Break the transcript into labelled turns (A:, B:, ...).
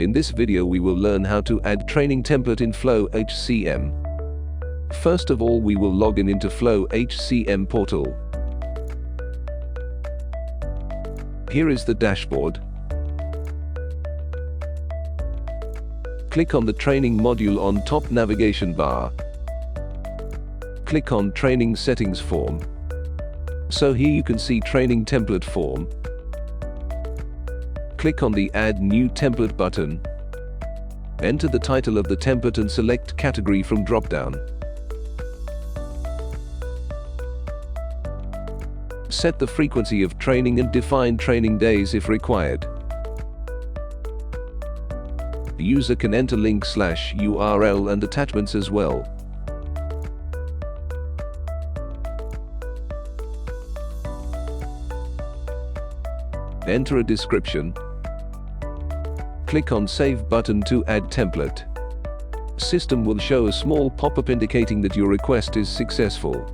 A: In this video we will learn how to add training template in FlowHCM. First of all, we will log in into FlowHCM portal. Here is the dashboard. Click on the training module on top navigation bar. Click on Training Settings form. So here you can see Training Template form. Click on the Add New Template button. Enter the title of the template and select Category from drop-down. Set the frequency of training and define training days if required. The user can enter link/URL and attachments as well. Enter a description. Click on Save button to add template. System will show a small pop-up indicating that your request is successful.